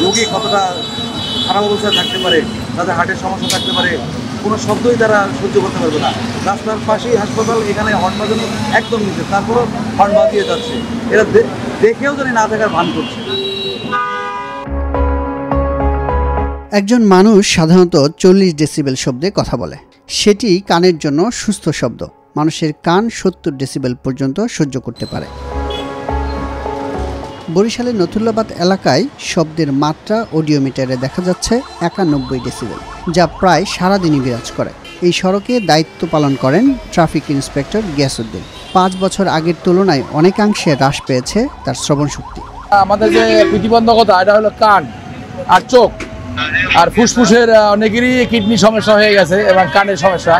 রোগী কতটা খারাপ অবস্থায় থাকতে পারে, তাদের হার্টের সমস্যা থাকতে পারে, কোনো শব্দই তারা সহ্য করতে পারবে না। রাস্তার পাশেই হাসপাতাল, এখানে হর্ন বাজানো একদম নিচে, তারপরও হর্ন বাজিয়ে যাচ্ছে। এরা দেখেও যদি না থাকার ভান করছে। একজন মানুষ সাধারণত 40 ডেসিবেল শব্দে কথা বলে। সেটি কানের জন্য সুস্থ শব্দ। মানুষের কান 70 ডেসিবেল পর্যন্ত সহ্য করতে পারে। বরিশালের নথুল্লাবাদ এলাকায় শব্দের মাত্রা অডিওমিটারে দেখা যাচ্ছে 91 ডেসিবেল, যা প্রায় সারাদিনই বিরাজ করে। এই সড়কে দায়িত্ব পালন করেন ট্রাফিক ইন্সপেক্টর গিয়াসউদ্দিন। 5 বছর আগের তুলনায় অনেকাংশে হ্রাস পেয়েছে তার শ্রবণ শক্তি। আমাদের যে প্রতিবন্ধকতা, এটা হলো কান আর চোখ আর ফুসফুসের, অনেকেরই কিডনি সমস্যা হয়ে গেছে এবং কানের সমস্যা।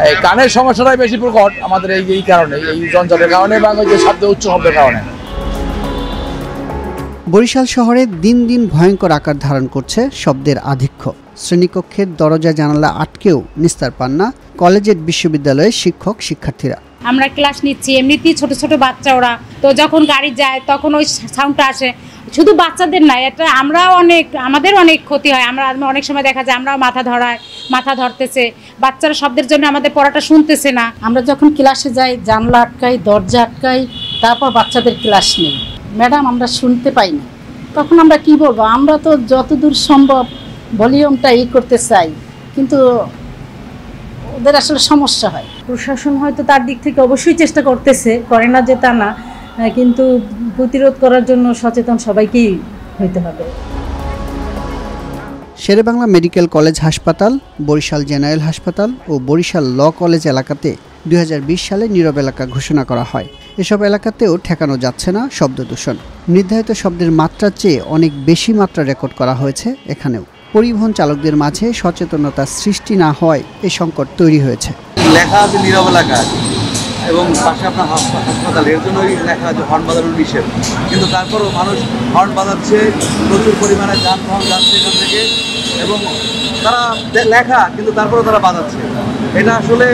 এই কানের সমস্যাটাই বেশি প্রকট আমাদের এই কারণে, এই যন্ত্রের কারণে এবং ওই যে শব্দ উচ্চ শব্দের কারণে। বরিশাল শহরে দিন দিন ভয়ঙ্কর আকার ধারণ করছে শব্দের আধিক্য। শ্রেণীকক্ষের দরজা জানালা আটকেও নিস্তার পান না কলেজ বিশ্ববিদ্যালয়ের শিক্ষক শিক্ষার্থীরা। আমরা ক্লাস নিচ্ছি, এমনিতেই ছোট ছোট বাচ্চা ওরা, তো যখন গাড়ি যায় তখন ওই সাউন্ডটা আসে। শুধু বাচ্চাদের না, এটা আমাদের অনেক ক্ষতি হয়। আমরা অনেক সময় দেখা যায় আমরাও মাথা ধরতেছে, বাচ্চারা শব্দের জন্য আমাদের পড়াটা শুনতেছে না। আমরা যখন ক্লাসে যাই জানলা আটকাই, দরজা আটকাই, তারপর বাচ্চাদের ক্লাস নেই। ম্যাডাম আমরা শুনতে পাই না, তখন আমরা কি বলবো? আমরা তো যতদূর সম্ভব ভলিউমটা করতে চাই, কিন্তু ওদের আসলে সমস্যা হয়। প্রশাসন হয়তো তার দিক থেকে অবশ্যই চেষ্টা করতেছে, করে না যে তা না, কিন্তু প্রতিরোধ করার জন্য সচেতন সবাইকেই হইতে হবে। শেরেবাংলা মেডিকেল কলেজ হাসপাতাল, বরিশাল জেনারেল হাসপাতাল ও বরিশাল ল কলেজ এলাকাতে 2020 সালে নীরব এলাকা ঘোষণা করা হয়। এসব এলাকাতেও ঠেকানো যাচ্ছে না শব্দ দূষণ। নির্ধারিত শব্দের মাত্রার চেয়ে অনেক বেশি মাত্রা রেকর্ড করা হয়েছে এখানেও। পরিবহন চালকদের মাঝে সচেতনতা সৃষ্টি না হওয়ায় এই সংকট তৈরি হয়েছে। লেখা আছে নীরব এলাকা এবং পাশে আপনার হাসপাতাল, এর জন্যই লেখা আছে হর্ন বাজানো নিষেধ, কিন্তু তারপরও মানুষ হর্ন বাজাচ্ছে, প্রচুর পরিমাণে যানবাহন যাচ্ছে এখান থেকে, এবং তারা লেখা কিন্তু তারপরেও তারা বাজাচ্ছে। এটা আসলে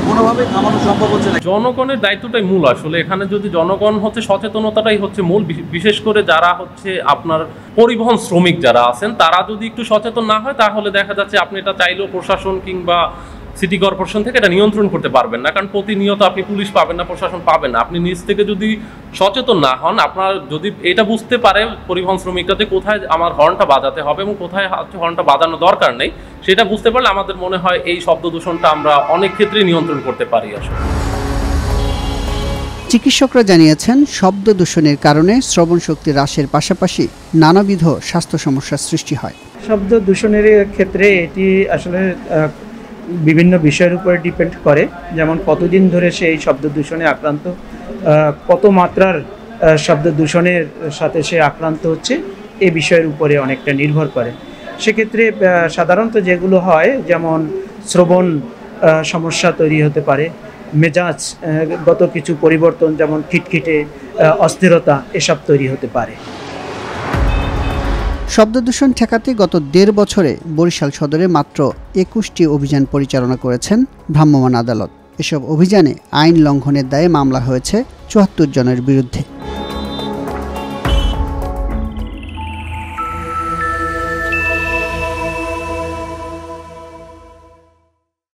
কোনোভাবেই থামানো সম্ভব হচ্ছে না। জনগণের দায়িত্বটাই মূল। আসলে এখানে যদি জনগণ সচেতনতাটাই হচ্ছে মূল, বিশেষ করে যারা আপনার পরিবহন শ্রমিক যারা আছেন, তারা যদি একটু সচেতন না হয় তাহলে দেখা যাচ্ছে আপনি এটা চাইলেও প্রশাসন কিংবা সিটি কর্পোরেশন থেকে এটা নিয়ন্ত্রণ করতে পারবেন না, কারণ প্রতিনিয়ত আপনি পুলিশ পাবেন না, প্রশাসন পাবেন না। আপনি নিজ থেকে যদি সচেতন না হন, আপনার যদি এটা বুঝতে পারে পরিবহন শ্রমিকরা যে কোথায় আমার হর্নটা বাজাতে হবে এবং কোথায় হর্নটা বাজানো দরকার নেই, সেটা বুঝতে পারলে আমাদের মনে হয় এই শব্দ দূষণটা আমরা অনেক ক্ষেত্রেই নিয়ন্ত্রণ করতে পারি। আসলে চিকিৎসকরা জানিয়েছেন শব্দ দূষণের কারণে শ্রবণ শক্তি হ্রাসের পাশাপাশি নানাবিধ স্বাস্থ্য সমস্যার সৃষ্টি হয়। শব্দ দূষণের ক্ষেত্রে এটি আসলে বিভিন্ন বিষয়ের উপরে ডিপেন্ড করে, যেমন কতদিন ধরে সে এই শব্দ দূষণে আক্রান্ত, কত মাত্রার শব্দ দূষণের সাথে সে আক্রান্ত হচ্ছে, এই বিষয়ের উপরে অনেকটা নির্ভর করে। সেক্ষেত্রে সাধারণত যেগুলো হয়, যেমন শ্রবণ সমস্যা তৈরি হতে পারে, মেজাজগত কিছু পরিবর্তন, যেমন খিটখিটে, অস্থিরতা, এসব তৈরি হতে পারে। শব্দ দূষণ ঠেকাতে গত 1.5 বছরে বরিশাল সদরে মাত্র 21টি অভিযান পরিচালনা করেছেন ভ্রাম্যমাণ আদালত। এসব অভিযানে আইন লঙ্ঘনের দায়ে মামলা হয়েছে 74 জনের বিরুদ্ধে।